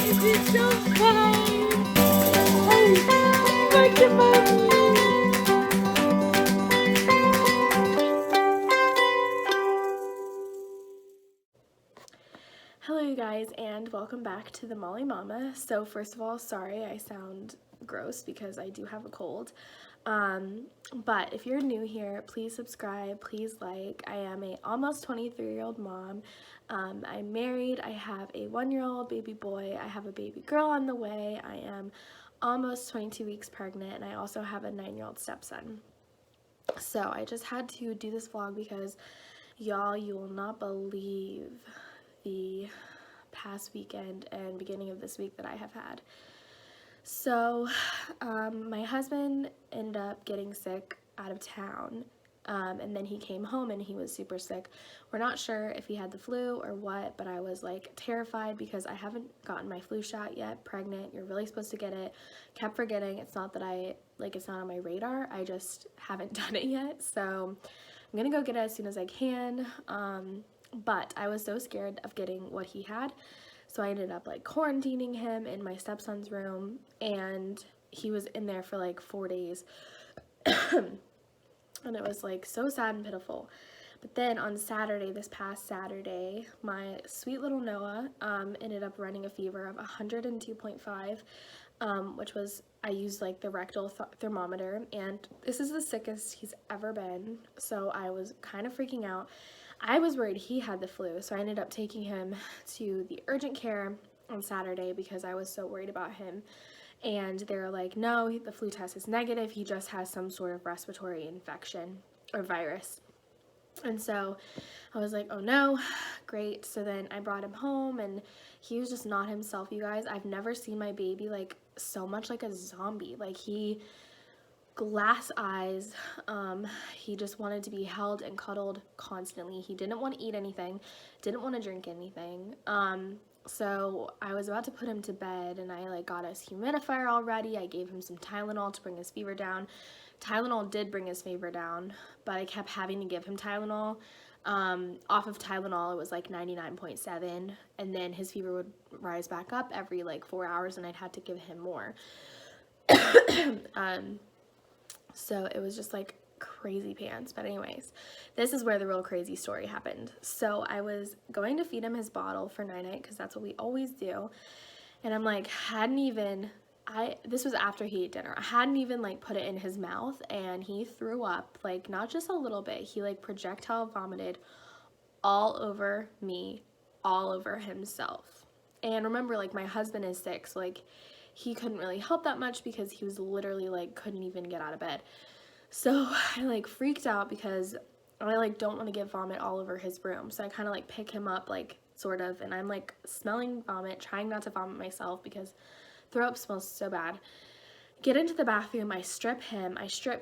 This is so fun. Oh, like the Hello you guys, and welcome back to the Molly Mama. So first of all, sorry I sound gross because I do have a cold. But if you're new here, please subscribe, please like. I am a almost 23-year-old mom. I'm married, I have a 1-year-old baby boy, I have a baby girl on the way, I am almost 22 weeks pregnant, and I also have a 9-year-old stepson. So I just had to do this vlog because y'all, you will not believe the past weekend and beginning of this week that I have had. So my husband ended up getting sick out of town, and then he came home and he was super sick. We're not sure if he had the flu or what, but I was like terrified because I haven't gotten my flu shot yet. Pregnant, you're really supposed to get it. Kept forgetting. It's not that it's not on my radar, I just haven't done it yet. So I'm gonna go get it as soon as I can. But I was so scared of getting what he had, so I ended up like quarantining him in my stepson's room, and he was in there for like 4 days. And it was like so sad and pitiful. But then on Saturday, this past Saturday, my sweet little Noah ended up running a fever of 102.5, which was, I used like the rectal thermometer, and this is the sickest he's ever been. So I was kind of freaking out. I was worried he had the flu, so I ended up taking him to the urgent care on Saturday because I was so worried about him. And they're like, no, the flu test is negative. He just has some sort of respiratory infection or virus. And so I was like, oh no, great. So then I brought him home, and he was just not himself, you guys. I've never seen my baby like so much like a zombie. Like, he glass eyes. He just wanted to be held and cuddled constantly. He didn't want to eat anything, didn't want to drink anything. So I was about to put him to bed, and I like got his humidifier all ready. I gave him some Tylenol to bring his fever down. Tylenol did bring his fever down, but I kept having to give him Tylenol. Off of Tylenol, it was like 99.7, and then his fever would rise back up every like 4 hours, and I'd had to give him more. So it was just like crazy pants. But anyways, this is where the real crazy story happened. So I was going to feed him his bottle for night-night because that's what we always do. And I'm like, this was after he ate dinner. I hadn't even like put it in his mouth, and he threw up, like not just a little bit. He like projectile vomited all over me, all over himself. And remember, like, my husband is sick, so like he couldn't really help that much because he was literally like couldn't even get out of bed. So I like freaked out because I like don't want to get vomit all over his room. So I kind of like pick him up, like sort of, and I'm like smelling vomit, trying not to vomit myself because throw up smells so bad. Get into the bathroom, I strip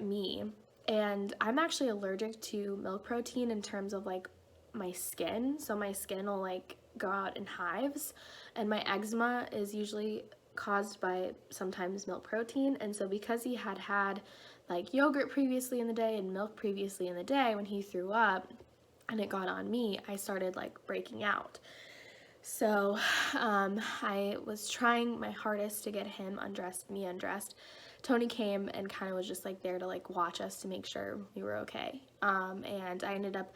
me, and I'm actually allergic to milk protein in terms of like my skin. So my skin will like go out in hives, and my eczema is usually caused by sometimes milk protein. And so because he had like yogurt previously in the day and milk previously in the day, when he threw up and it got on me, I started like breaking out. So I was trying my hardest to get him undressed, me undressed. Tony came and kind of was just like there to like watch us to make sure we were okay. And I ended up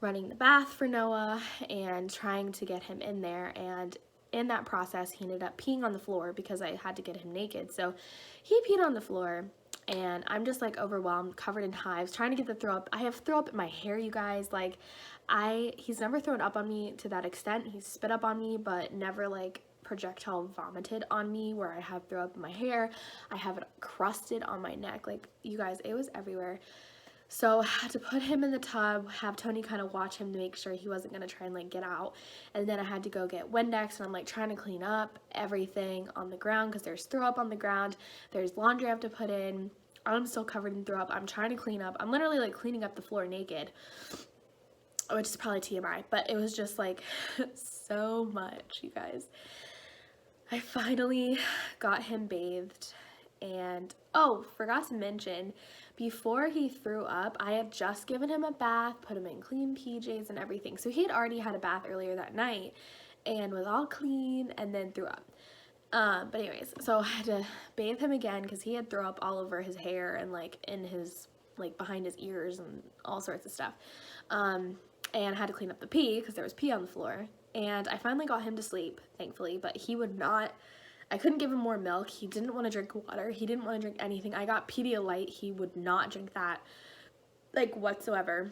running the bath for Noah and trying to get him in there, and in that process he ended up peeing on the floor because I had to get him naked. So he peed on the floor, and I'm just like overwhelmed, covered in hives, trying to get the throw up. I have throw up in my hair, you guys. Like, he's never thrown up on me to that extent. He's spit up on me, but never like projectile vomited on me where I have throw up in my hair. I have it crusted on my neck. Like, you guys, it was everywhere. So I had to put him in the tub, have Tony kind of watch him to make sure he wasn't going to try and like get out. And then I had to go get Windex, and I'm like trying to clean up everything on the ground because there's throw up on the ground. There's laundry I have to put in. I'm still covered in throw up. I'm trying to clean up. I'm literally like cleaning up the floor naked, which is probably TMI, but it was just like so much, you guys. I finally got him bathed, and oh, forgot to mention, before he threw up, I had just given him a bath, put him in clean PJs and everything. So he had already had a bath earlier that night and was all clean, and then threw up. But anyways, so I had to bathe him again because he had throw up all over his hair and like in his, like behind his ears and all sorts of stuff. And I had to clean up the pee because there was pee on the floor. And I finally got him to sleep, thankfully, but he would not, I couldn't give him more milk. He didn't want to drink water. He didn't want to drink anything. I got Pedialyte. He would not drink that, like, whatsoever.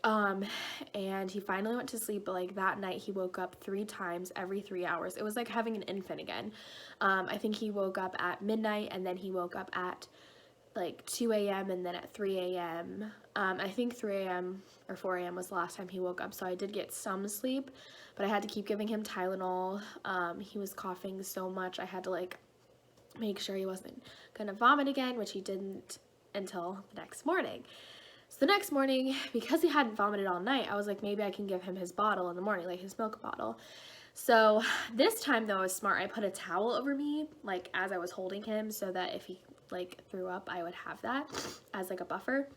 And he finally went to sleep, but like that night he woke up 3 times every 3 hours. It was like having an infant again. I think he woke up at midnight, and then he woke up at like 2 a.m. and then at 3 a.m. I think 3 a.m. or 4 a.m. was the last time he woke up, so I did get some sleep, but I had to keep giving him Tylenol. He was coughing so much, I had to like make sure he wasn't gonna vomit again, which he didn't until the next morning. So the next morning, because he hadn't vomited all night, I was like, maybe I can give him his bottle in the morning, like his milk bottle. So this time though, I was smart. I put a towel over me, like as I was holding him, so that if he like threw up, I would have that as like a buffer.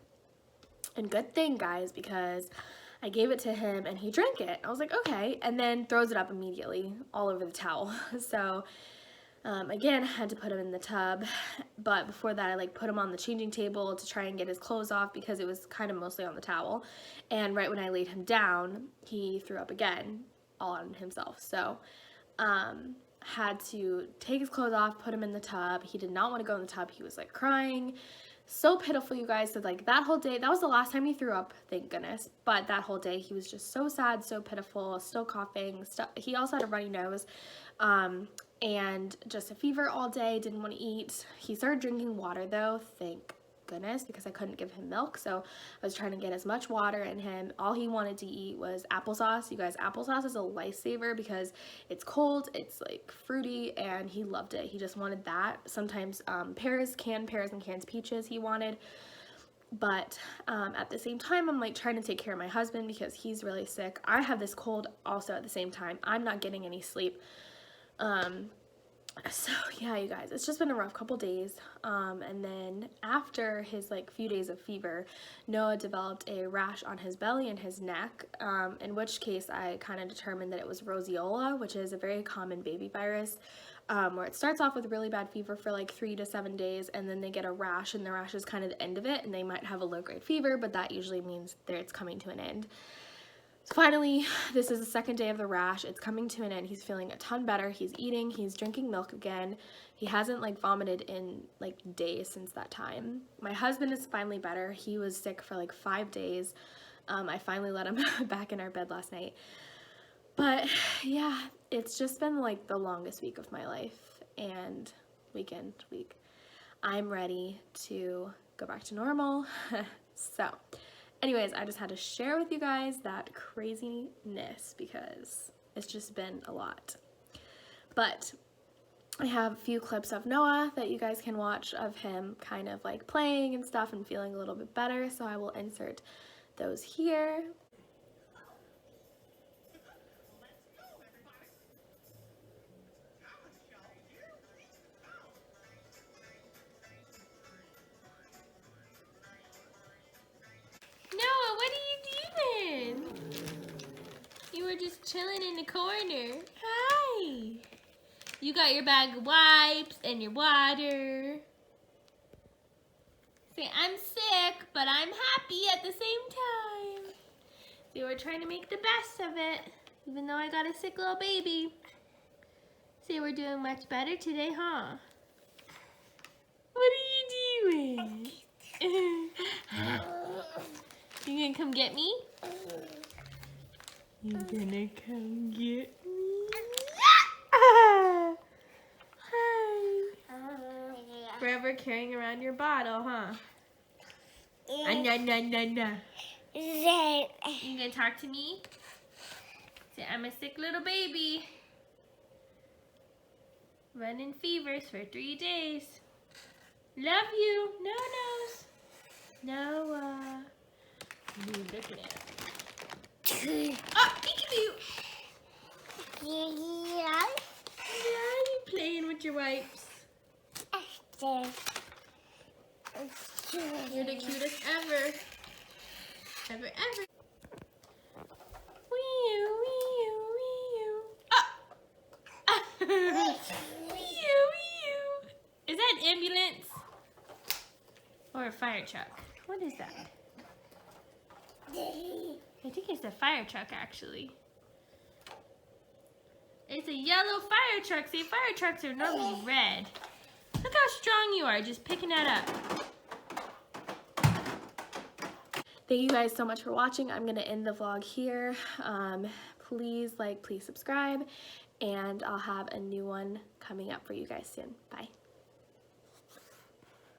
And good thing, guys, because I gave it to him and he drank it. I was like, okay, and then throws it up immediately all over the towel. So again, I had to put him in the tub, but before that I like put him on the changing table to try and get his clothes off because it was kind of mostly on the towel. And right when I laid him down, he threw up again, all on himself. So had to take his clothes off, put him in the tub. He did not want to go in the tub. He was like crying. So pitiful, you guys. So like that whole day, that was the last time he threw up, thank goodness. But that whole day he was just so sad, so pitiful, still coughing. He also had a runny nose. And just a fever all day, didn't want to eat. He started drinking water though, thank goodness, because I couldn't give him milk, so I was trying to get as much water in him. All he wanted to eat was applesauce. You guys, applesauce is a lifesaver because it's cold, it's like fruity, and he loved it. He just wanted that. Sometimes pears, canned pears and canned peaches he wanted. But at the same time, I'm like trying to take care of my husband because he's really sick. I have this cold also at the same time. I'm not getting any sleep. So yeah, you guys, it's just been a rough couple days. And then after his like few days of fever, Noah developed a rash on his belly and his neck, in which case I kind of determined that it was Roseola, which is a very common baby virus, where it starts off with really bad fever for like 3 to 7 days, and then they get a rash, and the rash is kind of the end of it, and they might have a low-grade fever, but that usually means that it's coming to an end. So finally, this is the second day of the rash. It's coming to an end. He's feeling a ton better. He's eating. He's drinking milk again. He hasn't like vomited in like days since that time. My husband is finally better. He was sick for like 5 days. I finally let him back in our bed last night. But yeah, it's just been like the longest week of my life and week. I'm ready to go back to normal. So anyways, I just had to share with you guys that craziness because it's just been a lot. But I have a few clips of Noah that you guys can watch of him kind of like playing and stuff and feeling a little bit better, so I will insert those here. Noah, what are you doing? You were just chilling in the corner. Hi. You got your bag of wipes and your water. Say, I'm sick, but I'm happy at the same time. See, we're trying to make the best of it, even though I got a sick little baby. See, we're doing much better today, huh? What are you doing? You gonna come get me? You gonna come get me? Hi. Forever carrying around your bottle, huh? No. You gonna talk to me? Say, I'm a sick little baby. Running fevers for 3 days. Love you. Noah. What are you looking at? Oh, peekaboo. Yeah, you playing with your wipes. You're the cutest ever. Ever. Wee-oo. Oh. red ambulance. Or a fire truck. What is that? I think it's a fire truck, actually. It's a yellow fire truck. See, fire trucks are normally red. Look how strong you are just picking that up. Thank you guys so much for watching. I'm gonna end the vlog here. Please like, please subscribe, and I'll have a new one coming up for you guys soon. Bye.